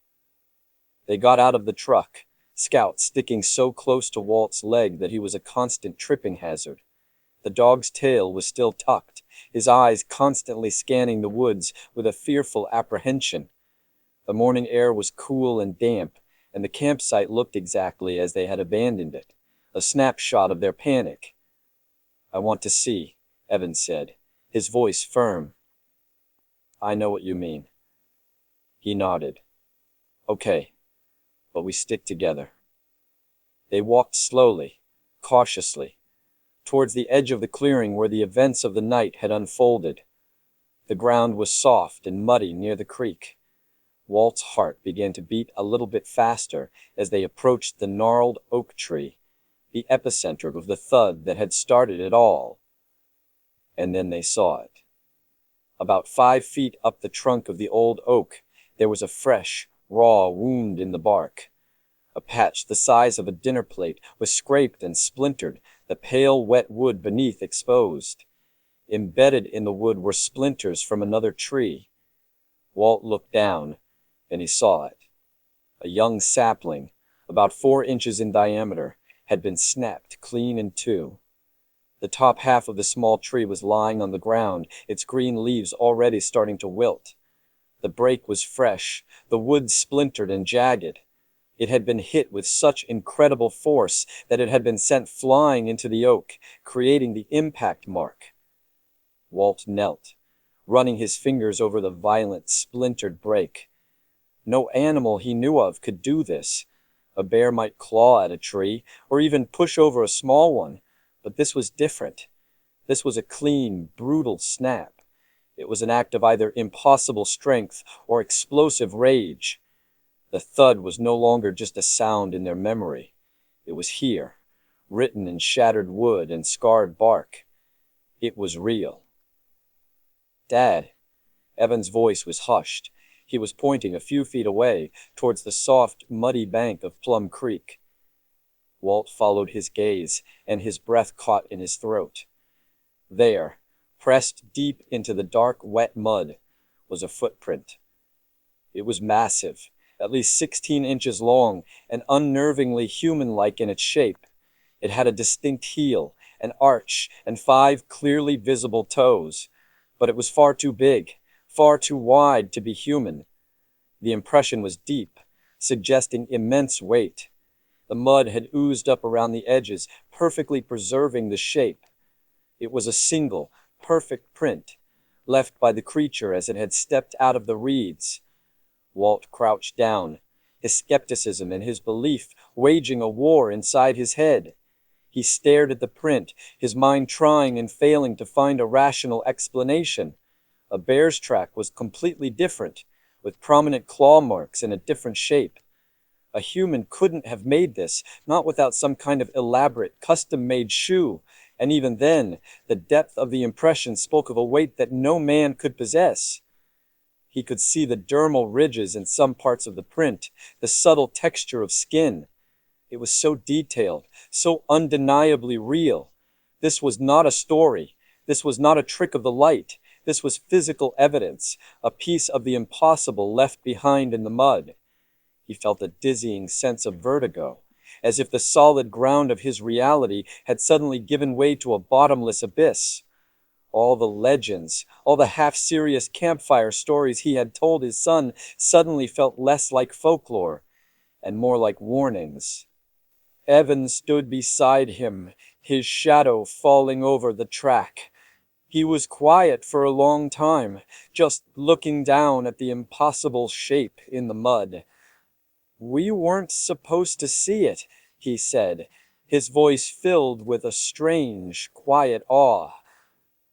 They got out of the truck, Scout sticking so close to Walt's leg that he was a constant tripping hazard. The dog's tail was still tucked, his eyes constantly scanning the woods with a fearful apprehension. The morning air was cool and damp, and the campsite looked exactly as they had abandoned it, a snapshot of their panic. "I want to see," Evan said, his voice firm. "I know what you mean." He nodded. "Okay, but we stick together." They walked slowly, cautiously, towards the edge of the clearing where the events of the night had unfolded. The ground was soft and muddy near the creek. Walt's heart began to beat a little bit faster as they approached the gnarled oak tree, the epicenter of the thud that had started it all. And then they saw it. About 5 feet up the trunk of the old oak, there was a fresh, raw wound in the bark. A patch the size of a dinner plate was scraped and splintered, the pale, wet wood beneath exposed. Embedded in the wood were splinters from another tree. Walt looked down, and he saw it. A young sapling, about 4 inches in diameter, had been snapped clean in two. The top half of the small tree was lying on the ground, its green leaves already starting to wilt. The break was fresh, the wood splintered and jagged. It had been hit with such incredible force that it had been sent flying into the oak, creating the impact mark. Walt knelt, running his fingers over the violent, splintered break. No animal he knew of could do this. A bear might claw at a tree, or even push over a small one, but this was different. This was a clean, brutal snap. It was an act of either impossible strength or explosive rage. The thud was no longer just a sound in their memory. It was here, written in shattered wood and scarred bark. It was real. "Dad." Evan's voice was hushed. He was pointing a few feet away, towards the soft, muddy bank of Plum Creek. Walt followed his gaze, and his breath caught in his throat. There, pressed deep into the dark, wet mud, was a footprint. It was massive, at least 16 inches long, and unnervingly human-like in its shape. It had a distinct heel, an arch, and 5 clearly visible toes. But it was far too big, far too wide to be human. The impression was deep, suggesting immense weight. The mud had oozed up around the edges, perfectly preserving the shape. It was a single, perfect print, left by the creature as it had stepped out of the reeds. Walt crouched down, his skepticism and his belief waging a war inside his head. He stared at the print, his mind trying and failing to find a rational explanation. A bear's track was completely different, with prominent claw marks and a different shape. A human couldn't have made this, not without some kind of elaborate, custom-made shoe, and even then, the depth of the impression spoke of a weight that no man could possess. He could see the dermal ridges in some parts of the print, the subtle texture of skin. It was so detailed, so undeniably real. This was not a story. This was not a trick of the light. This was physical evidence, a piece of the impossible left behind in the mud. He felt a dizzying sense of vertigo, as if the solid ground of his reality had suddenly given way to a bottomless abyss. All the legends, all the half-serious campfire stories he had told his son suddenly felt less like folklore and more like warnings. Evan stood beside him, his shadow falling over the track. He was quiet for a long time, just looking down at the impossible shape in the mud. "We weren't supposed to see it," he said, his voice filled with a strange, quiet awe.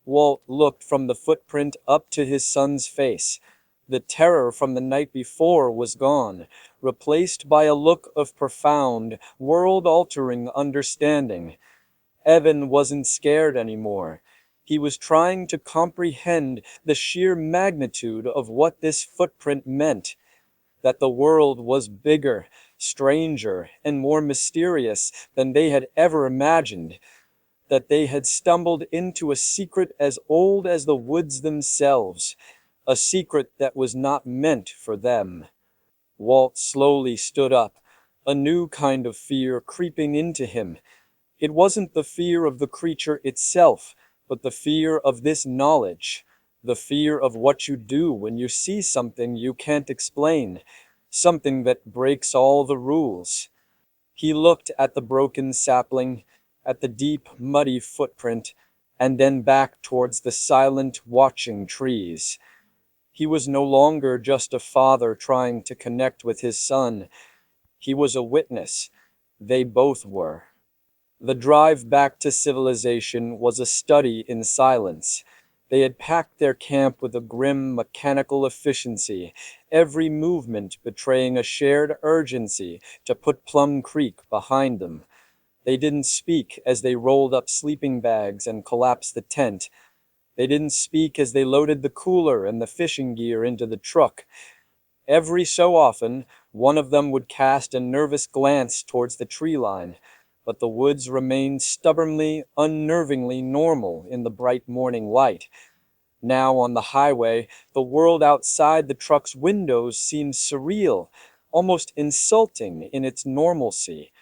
Walt looked from the footprint up to his son's face. The terror from the night before was gone, replaced by a look of profound, world-altering understanding. Evan wasn't scared anymore. He was trying to comprehend the sheer magnitude of what this footprint meant. That the world was bigger, stranger, and more mysterious than they had ever imagined. That they had stumbled into a secret as old as the woods themselves, a secret that was not meant for them. Walt slowly stood up, a new kind of fear creeping into him. It wasn't the fear of the creature itself, but the fear of this knowledge, the fear of what you do when you see something you can't explain, something that breaks all the rules. He looked at the broken sapling, at the deep, muddy footprint, and then back towards the silent, watching trees. He was no longer just a father trying to connect with his son. He was a witness. They both were. The drive back to civilization was a study in silence. They had packed their camp with a grim, mechanical efficiency, every movement betraying a shared urgency to put Plum Creek behind them. They didn't speak as they rolled up sleeping bags and collapsed the tent. They didn't speak as they loaded the cooler and the fishing gear into the truck. Every so often, one of them would cast a nervous glance towards the tree line, but the woods remained stubbornly, unnervingly normal in the bright morning light. Now on the highway, the world outside the truck's windows seemed surreal, almost insulting in its normalcy.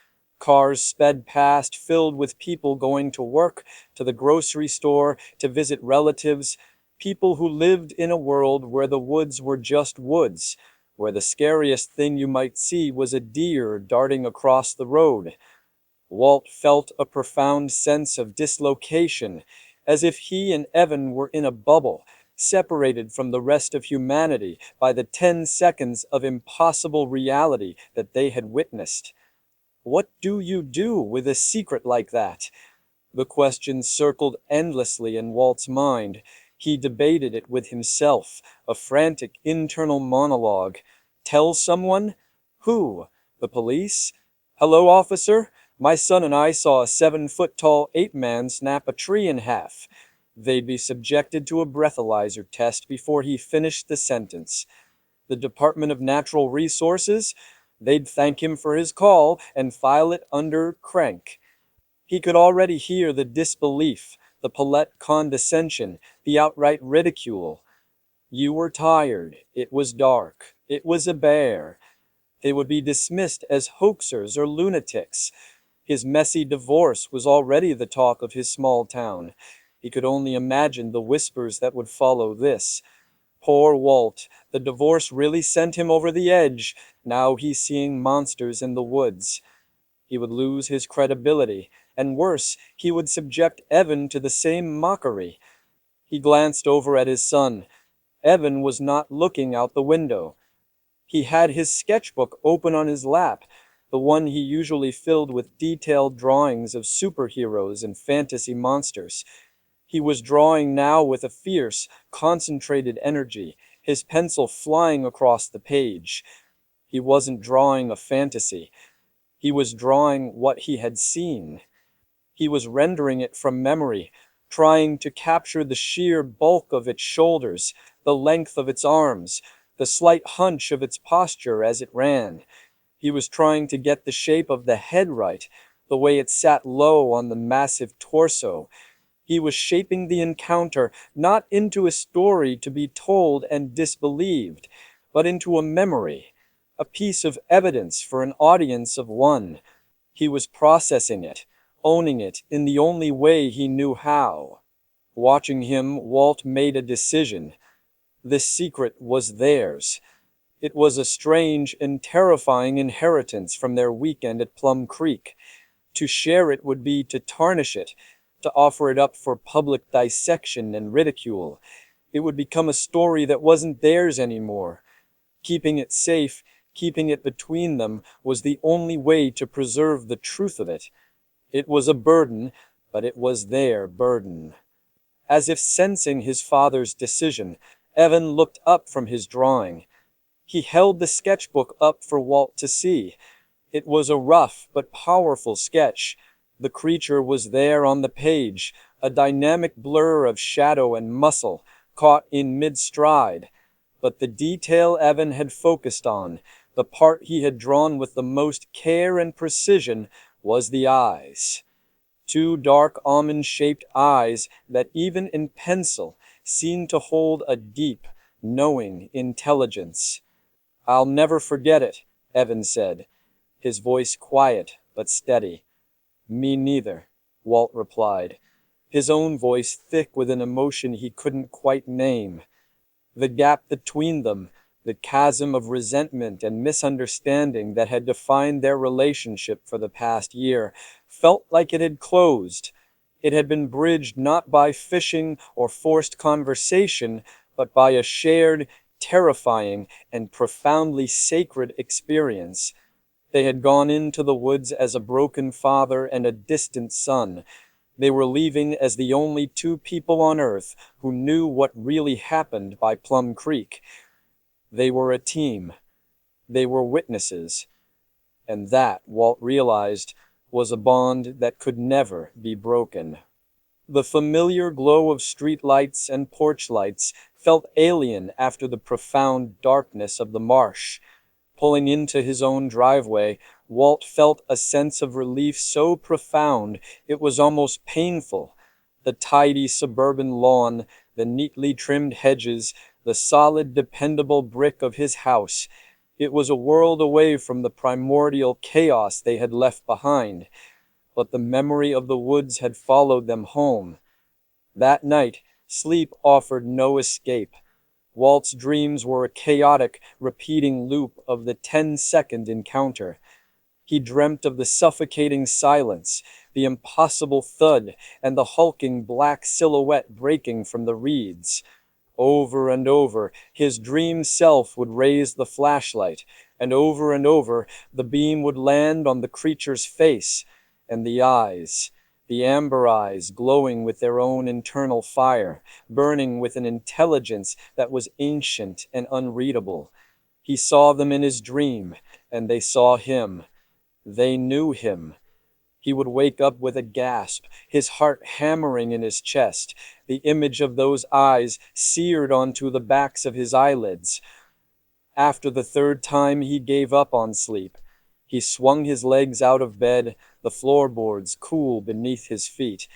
Cars sped past, filled with people going to work, to the grocery store, to visit relatives, people who lived in a world where the woods were just woods, where the scariest thing you might see was a deer darting across the road. Walt felt a profound sense of dislocation, as if he and Evan were in a bubble, separated from the rest of humanity by the 10 seconds of impossible reality that they had witnessed. What do you do with a secret like that? The question circled endlessly in Walt's mind. He debated it with himself, a frantic internal monologue. Tell someone? Who? The police? Hello, officer? My son and I saw a 7-foot-tall ape-man snap a tree in half. They'd be subjected to a breathalyzer test before he finished the sentence. The Department of Natural Resources? They'd thank him for his call and file it under crank. He could already hear the disbelief, the polite condescension, the outright ridicule. You were tired. It was dark. It was a bear. They would be dismissed as hoaxers or lunatics. His messy divorce was already the talk of his small town. He could only imagine the whispers that would follow this. Poor Walt, the divorce really sent him over the edge. Now he's seeing monsters in the woods. He would lose his credibility, and worse, he would subject Evan to the same mockery. He glanced over at his son. Evan was not looking out the window. He had his sketchbook open on his lap, the one he usually filled with detailed drawings of superheroes and fantasy monsters. He was drawing now with a fierce, concentrated energy, his pencil flying across the page. He wasn't drawing a fantasy. He was drawing what he had seen. He was rendering it from memory, trying to capture the sheer bulk of its shoulders, the length of its arms, the slight hunch of its posture as it ran. He was trying to get the shape of the head right, the way it sat low on the massive torso. He was shaping the encounter not into a story to be told and disbelieved, but into a memory, a piece of evidence for an audience of one. He was processing it, owning it in the only way he knew how. Watching him, Walt made a decision. This secret was theirs. It was a strange and terrifying inheritance from their weekend at Plum Creek. To share it would be to tarnish it, to offer it up for public dissection and ridicule. It would become a story that wasn't theirs anymore. Keeping it safe, keeping it between them, was the only way to preserve the truth of it. It was a burden, but it was their burden. As if sensing his father's decision, Evan looked up from his drawing. He held the sketchbook up for Walt to see. It was a rough but powerful sketch. The creature was there on the page, a dynamic blur of shadow and muscle, caught in mid-stride. But the detail Evan had focused on, the part he had drawn with the most care and precision, was the eyes. Two dark almond-shaped eyes that even in pencil seemed to hold a deep, knowing intelligence. I'll never forget it, Evan said, his voice quiet but steady. Me neither, Walt replied, his own voice thick with an emotion he couldn't quite name. The gap between them, the chasm of resentment and misunderstanding that had defined their relationship for the past year, felt like it had closed. It had been bridged not by fishing or forced conversation, but by a shared, terrifying, and profoundly sacred experience. They had gone into the woods as a broken father and a distant son. They were leaving as the only two people on earth who knew what really happened by Plum Creek. They were a team. They were witnesses. And that, Walt realized, was a bond that could never be broken. The familiar glow of street lights and porch lights felt alien after the profound darkness of the marsh. Pulling into his own driveway, Walt felt a sense of relief so profound it was almost painful. The tidy suburban lawn, the neatly trimmed hedges, the solid, dependable brick of his house. It was a world away from the primordial chaos they had left behind, but the memory of the woods had followed them home. That night, sleep offered no escape. Walt's dreams were a chaotic, repeating loop of the 10-second encounter. He dreamt of the suffocating silence, the impossible thud, and the hulking black silhouette breaking from the reeds. Over and over, his dream self would raise the flashlight, and over, the beam would land on the creature's face, and the eyes, the amber eyes glowing with their own internal fire, burning with an intelligence that was ancient and unreadable. He saw them in his dream, and they saw him. They knew him. He would wake up with a gasp, his heart hammering in his chest, the image of those eyes seared onto the backs of his eyelids. After the third time he gave up on sleep. He swung his legs out of bed, the floorboards cool beneath his feet.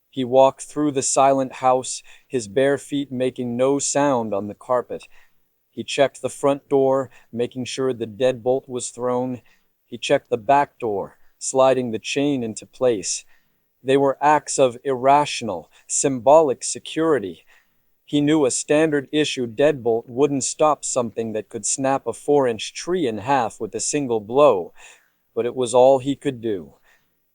He walked through the silent house, his bare feet making no sound on the carpet. He checked the front door, making sure the deadbolt was thrown. He checked the back door, sliding the chain into place. They were acts of irrational, symbolic security. He knew a standard-issue deadbolt wouldn't stop something that could snap a 4-inch tree in half with a single blow, but it was all he could do.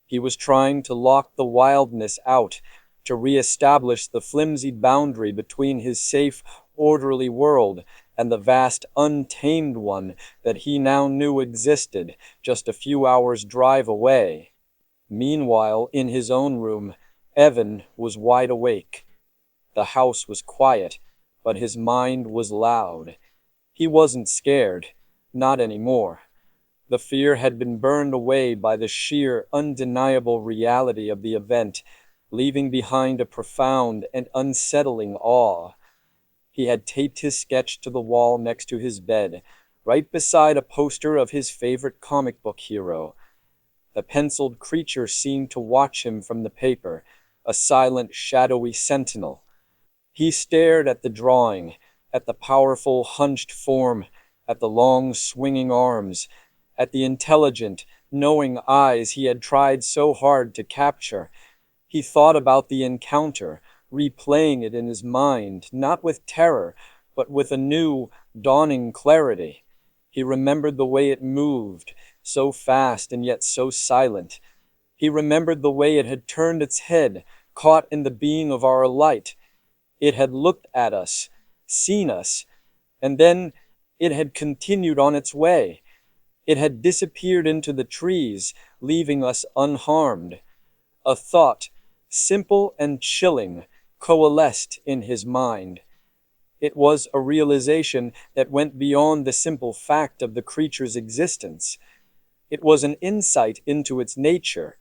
He was trying to lock the wildness out, to re-establish the flimsy boundary between his safe, orderly world and the vast, untamed one that he now knew existed just a few hours' drive away. Meanwhile, in his own room, Evan was wide awake. The house was quiet, but his mind was loud. He wasn't scared, not anymore. The fear had been burned away by the sheer, undeniable reality of the event, leaving behind a profound and unsettling awe. He had taped his sketch to the wall next to his bed, right beside a poster of his favorite comic book hero. The penciled creature seemed to watch him from the paper, a silent, shadowy sentinel. He stared at the drawing, at the powerful, hunched form, at the long, swinging arms, at the intelligent, knowing eyes he had tried so hard to capture. He thought about the encounter, replaying it in his mind, not with terror, but with a new, dawning clarity. He remembered the way it moved, so fast and yet so silent. He remembered the way it had turned its head, caught in the beam of our light. It had looked at us, seen us, and then it had continued on its way. It had disappeared into the trees, leaving us unharmed. A thought, simple and chilling, coalesced in his mind. It was a realization that went beyond the simple fact of the creature's existence. It was an insight into its nature.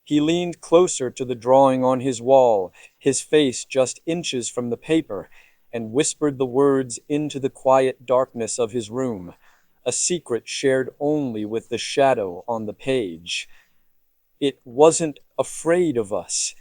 He leaned closer to the drawing on his wall, his face just inches from the paper, and whispered the words into the quiet darkness of his room, a secret shared only with the shadow on the page. It wasn't afraid of us.